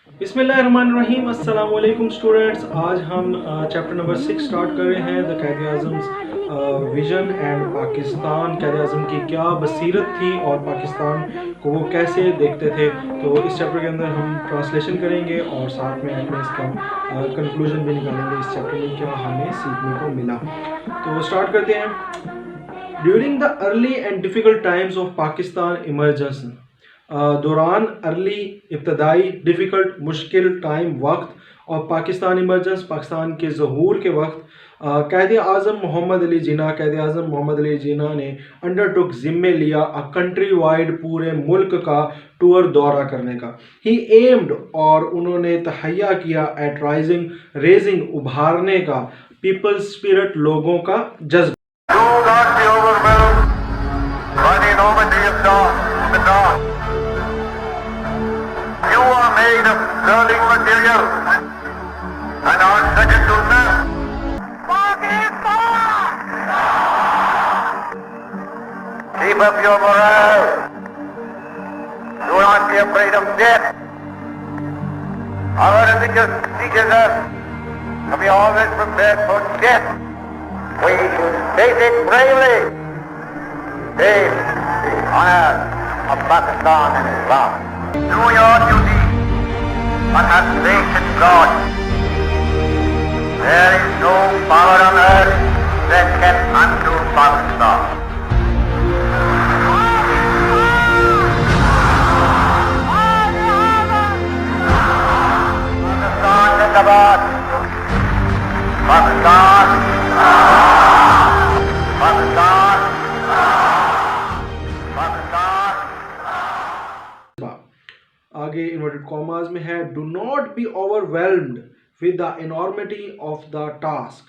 बिस्मिल्लाहिर्रहमानिर्रहीम अस्सलाम वालेकुम स्टूडेंट्स। आज हम चैप्टर नंबर 6 स्टार्ट कर रहे हैं the Quaid-e-Azam's vision and Pakistan. Quaid-e-Azam की क्या बसीरत थी और पाकिस्तान को वो कैसे देखते थे। तो इस चैप्टर के अंदर हम ट्रांसलेशन करेंगे और साथ में एंड में इसका कंक्लूजन भी निकालेंगे, इस चैप्टर में क्या हमें सीखने को मिला। तो स्टार्ट करते हैं। During the early and difficult times of Pakistan emergence, दौरान अर्ली इब्तदाई डिफ़िकल्ट मुश्किल टाइम वक्त और पाकिस्तान इमरजेंस पाकिस्तान के ज़हूर के वक्त कायद-ए-आज़म मोहम्मद अली जिन्ना ने अंडरटुक ज़िम्मे लिया अ कंट्री वाइड पूरे मुल्क का टूर दौरा करने का। ही एम्ड और उन्होंने तहैया किया एट रेजिंग उभारने का पीपल्स स्पिरिट लोगों का जज्बा। Made of sterling material and are second to none. Keep up your morale. Do not be afraid of death. Our religion teaches us to be always prepared for death. We should face it bravely. Save the honor of Pakistan and Islam. Do your duty. But have faith in God. There is no power on earth that can undo Pakistan. Pakistan Zindabad. Pakistan. Pakistan. आगे inverted commas में है, do not be overwhelmed with the enormity of the task.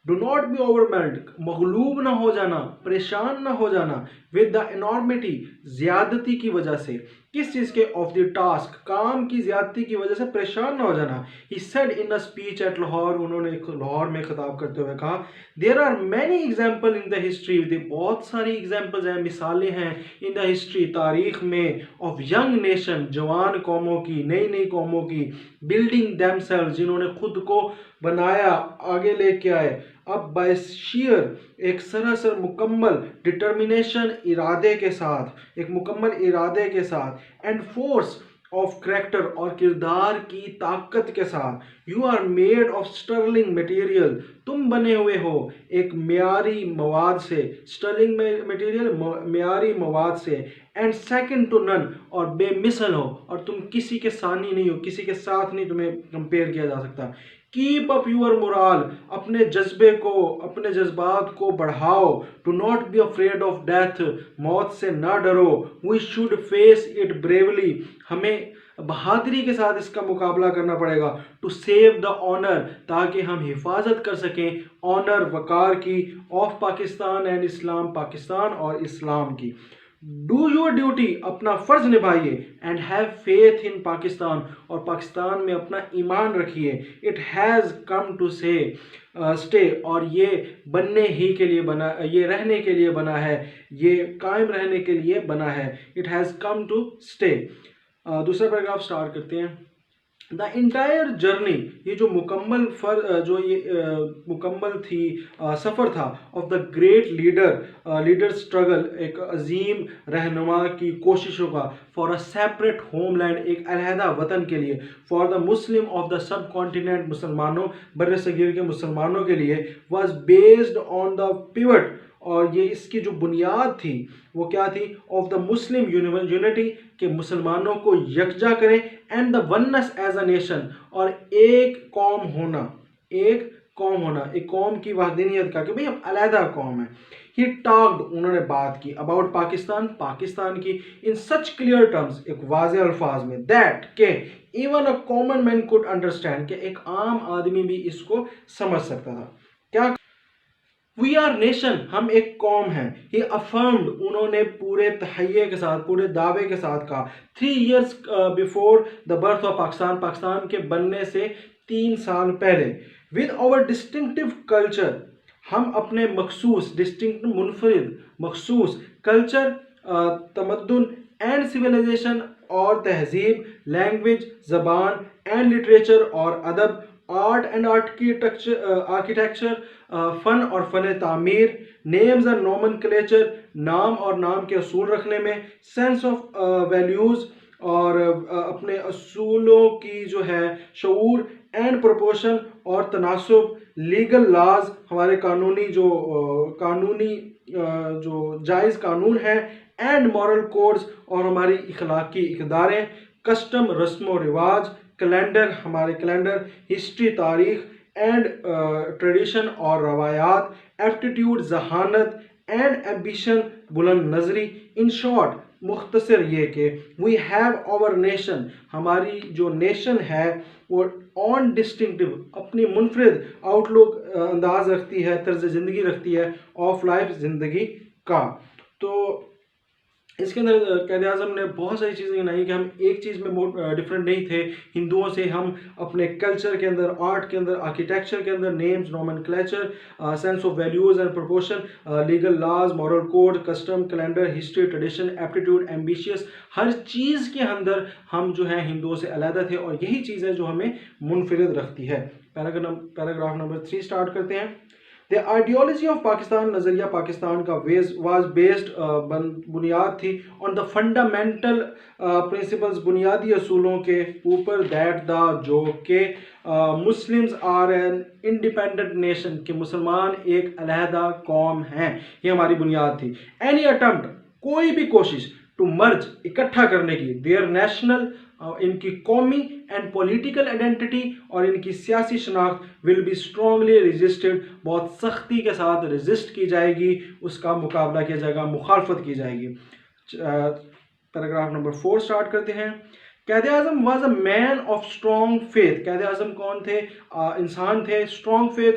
Do not be overwhelmed, मगलूब ना हो जाना, परेशान ना हो जाना, विद द इनॉर्मिटी, ज्यादती की वजह से। किस चीज़ के? ऑफ द टास्क, काम की ज्यादती की वजह से परेशान ना हो जाना। He said in a speech at Lahore, उन्होंने लाहौर में खिताब करते हुए कहा, there are many example in the history, बहुत सारी एग्जाम्पल्स हैं, मिसालें हैं इन द हिस्ट्री, तारीख में, ऑफ यंग नेशन, जवान कौमों की, नई नई कौमों की, बिल्डिंग देमसेल्व्स, जिन्होंने खुद को बनाया, आगे लेके आए, अब बाय शीयर, एक सरासर मुकम्मल डिटर्मिनेशन, इरादे के साथ, एक मुकम्मल इरादे के साथ, एंड फोर्स ऑफ करैक्टर, और किरदार की ताकत के साथ। You are made of sterling material, तुम बने हुए हो एक म्यारी मवाद से, स्टर्लिंग मटेरियल, म्यारी मवाद से, एंड सेकंड टू नन, और बेमिसल हो, और तुम किसी के सानी नहीं हो, किसी के साथ नहीं तुम्हें कंपेयर किया जा सकता। कीप अप यूर मोराल, अपने जज्बे को, अपने जज्बात को बढ़ाओ। To not be afraid of death, मौत से ना डरो। We should face it bravely, हमें बहादुरी के साथ इसका मुकाबला करना पड़ेगा। टू सेव द ऑनर, ताकि हम हिफाजत कर सकें ऑनर, वकार की, of Pakistan and Islam, Pakistan और इस्लाम की। डू योर ड्यूटी, अपना फ़र्ज निभाइए, and have faith in Pakistan, और पाकिस्तान में अपना ईमान रखिए। It has come to stay स्टे, और ये बनने ही के लिए बना, ये रहने के लिए बना है, ये कायम रहने के लिए बना है। It has come to stay. दूसरा पैराग्राफ स्टार्ट करते हैं। द इंटायर जर्नी, ये जो मुकम्मल मुकम्मल थी, सफ़र था, of the great leader struggle, एक अजीम रहनुमा की कोशिशों का, फॉर अ सेपरेट होमलैंड, एक अलहदा वतन के लिए, for the Muslim of the sub continent, मुसलमानों, बर सगीर के मुसलमानों के लिए, was based on the pivot, और ये इसकी जो बुनियाद थी वो क्या थी? ऑफ द मुस्लिम यूनिटी, के मुसलमानों को यकजा करें, and the oneness as a nation, और एक कौम होना, एक कौम की वहदनीयत का, कि भाई हम अलहदा कौम है। ही टॉक्ड, उन्होंने बात की, अबाउट पाकिस्तान की, इन सच क्लियर टर्म्स, एक वाज़ेह अल्फाज में, दैट के even a common man could understand, कि एक आम आदमी भी इसको समझ सकता था। क्या? वी आर नेशन, हम एक कौम हैं। ही अफर्म्ड, उन्होंने पूरे तहैये के साथ, पूरे दावे के साथ कहा, 3 years before the birth of Pakistan, Pakistan के बनने से 3 साल पहले, विद आवर डिस्टिंक्टिव कल्चर, हम अपने मखसूस, डिस्टिंक्ट मुनफरिद, मखसूस कल्चर, तमद्दुन, एंड सिविलाइजेशन, और तहजीब, लैंग्वेज, ज़बान एंड लिटरेचर और अदब, आर्ट एंड आर्किटेक्चर, फ़न और फ़न तामीर, नेम्स एंड नोमेनक्लेचर, नाम और नाम के असूल रखने में, सेंस ऑफ वैल्यूज़ और अपने असूलों की जो है शऊर एंड प्रोपोर्शन और तनासुब, लीगल लाज हमारे कानूनी जो जायज़ कानून है, एंड मॉरल कोड्स और हमारी इखलाकी इक़दारें, कस्टम रस्म व रिवाज, कैलेंडर हमारे कैलेंडर, हिस्ट्री तारीख़ एंड ट्रेडिशन और रवायात, एप्टीट्यूड जहानत एंड एम्बिशन बुलंद नजरी। इन शॉर्ट मुख्तसर ये कि वी हैव आवर नेशन, हमारी जो नेशन है वो ऑन डिस्टिंक्टिव अपनी मुनफरिद आउटलुक अंदाज रखती है, तर्ज ज़िंदगी रखती है ऑफ लाइफ ज़िंदगी का। तो इसके अंदर कायद आज़म ने बहुत सारी चीज़ें गिनाई कि हम एक चीज़ में डिफरेंट नहीं थे हिंदुओं से। हम अपने कल्चर के अंदर, आर्ट के अंदर, आर्किटेक्चर के अंदर, names, nomenclature, sense of values and proportion, legal laws, moral code, custom, calendar, history, tradition, aptitude, ambitious, हर चीज़ के अंदर हम जो है हिंदुओं से अलहदा थे और यही चीज़ है जो हमें मुनफरिद रखती है। पैराग्राफ नंबर 3 स्टार्ट करते हैं। द आइडियोलॉजी ऑफ पाकिस्तान, नज़रिया पाकिस्तान का वाज बेस्ड बुनियाद थी ऑन द फंडामेंटल प्रिंसिपल्स, बुनियादी असूलों के ऊपर, दैट द जो के Muslims are an independent nation, के मुसलमान एक अलहदा कौम हैं, ये हमारी बुनियाद थी। एनी अटम्प्ट, कोई भी कोशिश, टू मर्ज इकट्ठा करने की, देयर नेशनल इनकी कौमी एंड पॉलिटिकल आइडेंटिटी और इनकी सियासी शनाख्त विल बी स्ट्रांगली रजिस्टेड, बहुत सख्ती के साथ रजिस्ट की जाएगी, उसका मुकाबला किया जाएगा, मुखालफत की जाएगी। पैराग्राफ नंबर 4 स्टार्ट करते हैं। Quaid Azam was a man of strong faith, Quaid Azam कौन थे? इंसान थे स्ट्रॉन्ग फेथ,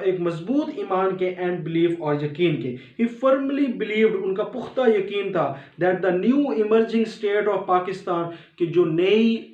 एक मजबूत ईमान के, एंड बिलीफ और यकीन के। ही फर्मली बिलीव्ड, उनका पुख्ता यकीन था, that the new emerging state of Pakistan, कि जो नई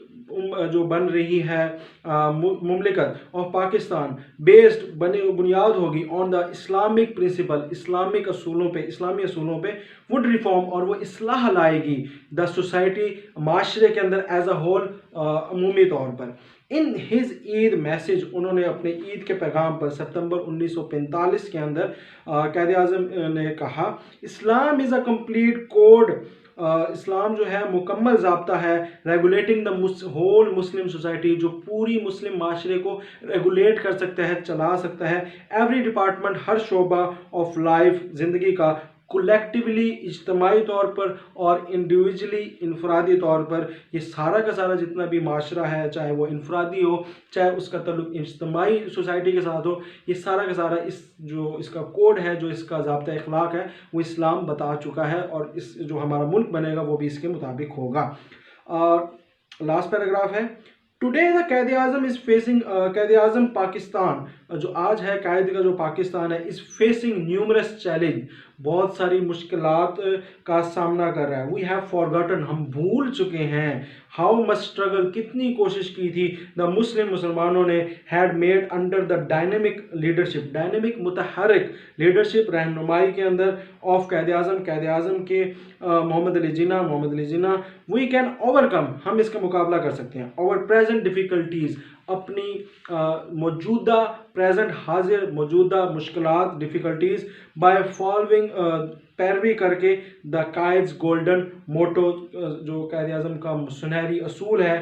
जो बन रही है मुमलिकत ऑफ पाकिस्तान, बेस्ड बुनियाद होगी on the Islamic principle, Islamic असूलों पे, इस्लामी असूलों पे, वुड रिफॉर्म, और वो इस्लाह लाएगी द सोसाइटी, माशरे के अंदर एज अ होल, अमूमी तौर पर। इन हिज ईद मैसेज, उन्होंने अपने ईद के पैगाम पर सितंबर 1945 के अंदर कायद आज़म ने कहा, Islam is a complete code, इस्लाम जो है मुकम्मल ज़ाब्ता है, regulating the whole Muslim society, जो पूरी मुस्लिम माशरे को रेगुलेट कर सकता है, चला सकता है, एवरी डिपार्टमेंट, हर शोबा ऑफ लाइफ, ज़िंदगी का, कलेक्टिवली, इज्तमाही तौर पर और इंडिविजुअली, इनफरादी तौर पर, ये सारा का सारा जितना भी माशरा है, चाहे वो इनफरादी हो, चाहे उसका तल्लुक इज्तमाही सोसाइटी के साथ हो, ये सारा का सारा जो इसका कोड है, जो इसका ज़ाब्ता अखलाक है, वो इस्लाम बता चुका है, और इस जो हमारा मुल्क बनेगा वो भी इसके मुताबिक होगा। लास्ट पैराग्राफ है। Today the Quaid Azam is facing, Quaid Azam Pakistan, जो आज है कायद का जो पाकिस्तान है, इज़ फेसिंग न्यूमरस चैलेंज, बहुत सारी मुश्किलात का सामना कर रहा है। वी हैव फॉरगॉटन, हम भूल चुके हैं, हाउ मच स्ट्रगल, कितनी कोशिश की थी, द मुसलमानों ने, had made under the dynamic leadership, dynamic मुतहर्रिक लीडरशिप, रहनुमाई के अंदर, ऑफ कायद आज़म के Mohammad Ali Jinnah, we can overcome, हम इसका मुकाबला कर सकते हैं, आवर प्रेजेंट डिफ़िकल्टीज़, अपनी मौजूदा, प्रेजेंट हाजिर मौजूदा मुश्किलात, डिफ़िकल्टीज़, बाय फॉलोइंग, पैरवी करके, द कायद्स गोल्डन मोटो, जो कायद आज़म का सुनहरी असूल है,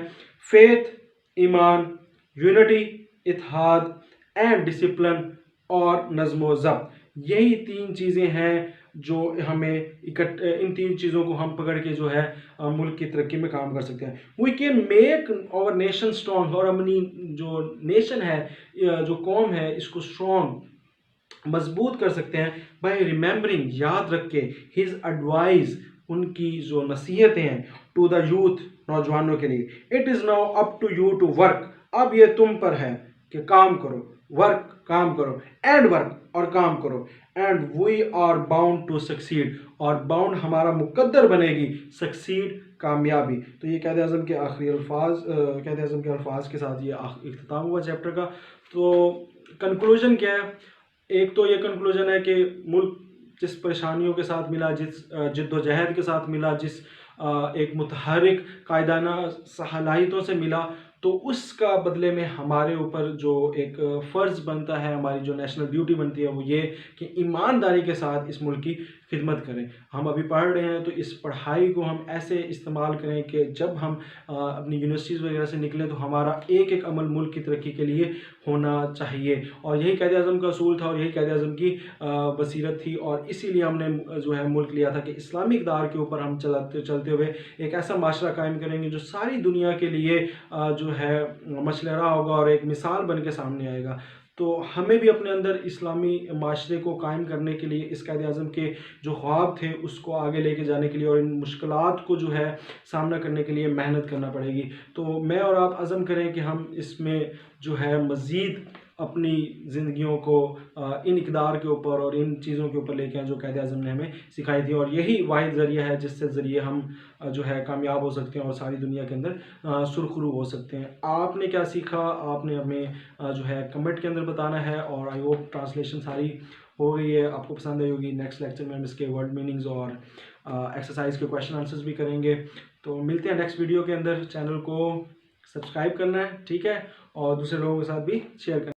फेथ, ईमान, यूनिटी, इत्तेहाद एंड डिसिप्लिन और नज़्म ज़ब्त, यही 3 चीज़ें हैं जो हमें इन 3 चीज़ों को हम पकड़ के जो है मुल्क की तरक्की में काम कर सकते हैं। We can make our nation strong, और अपनी जो नेशन है, जो कौम है, इसको स्ट्रॉन्ग, मजबूत कर सकते हैं, बाय रिमेंबरिंग, याद रख के, हिज एडवाइस, उनकी जो नसीहतें हैं, टू द यूथ, नौजवानों के लिए, it is now up to you to work, अब ये तुम पर है कि काम करो, वर्क, काम करो, एंड वर्क, और काम करो, and we are bound to succeed, और बाउंड हमारा मुकद्दर बनेगी, सक्सीड, कामयाबी। तो ये कायद आज़म के आखिरी अल्फाज, कायद आज़म के अल्फाज के साथ ये इख्तिताम हुआ चैप्टर का। तो कंक्लूजन क्या है? एक तो ये कंक्लूजन है कि मुल्क जिस परेशानियों के साथ मिला, जिस जिद्दोजहद के साथ मिला, जिस एक मुतहरिक कायदाना सलाहियतों से मिला, तो उसका बदले में हमारे ऊपर जो एक फ़र्ज़ बनता है, हमारी जो नेशनल ड्यूटी बनती है वो ये कि ईमानदारी के साथ इस मुल्क की खिदमत करें। हम अभी पढ़ रहे हैं तो इस पढ़ाई को हम ऐसे इस्तेमाल करें कि जब हम अपनी यूनिवर्सिटीज़ वगैरह से निकलें तो हमारा एक एक अमल मुल्क की तरक्की के लिए होना चाहिए। और यही क़ायद-ए-आज़म का असूल था और यही क़ायद-ए-आज़म की बसीरत थी, और इसीलिए हमने जो है मुल्क लिया था कि इस्लामी इक़्तिदार के ऊपर हम चलते हुए एक ऐसा माशरा कायम करेंगे जो सारी दुनिया के लिए जो है मशवरा होगा और एक मिसाल बन के सामने आएगा। तो हमें भी अपने अंदर इस्लामी माशरे को कायम करने के लिए इस क़ायद-ए-आज़म के जो ख्वाब थे उसको आगे लेके जाने के लिए और इन मुश्किलात को जो है सामना करने के लिए मेहनत करना पड़ेगी। तो मैं और आप अज़म करें कि हम इसमें जो है मज़ीद अपनी ज़िंदगियों को इन इक़्तिदार के ऊपर और इन चीज़ों के ऊपर लेके आएँ जो क़ायद-ए-आज़म ने हमें सिखाई थी, और यही वाहिद ज़रिया है जिससे ज़रिए हम जो है कामयाब हो सकते हैं और सारी दुनिया के अंदर सुरखरू हो सकते हैं। आपने क्या सीखा, आपने हमें जो है कमेंट के अंदर बताना है, और आई होप ट्रांसलेशन सारी हो गई है, आपको पसंद आई होगी। नेक्स्ट लेक्चर में हम इसके वर्ड मीनिंग्स और एक्सरसाइज के क्वेश्चन आंसर्स भी करेंगे। तो मिलते हैं नेक्स्ट वीडियो के अंदर। चैनल को सब्सक्राइब करना है, ठीक है, और दूसरे लोगों के साथ भी शेयर करना है।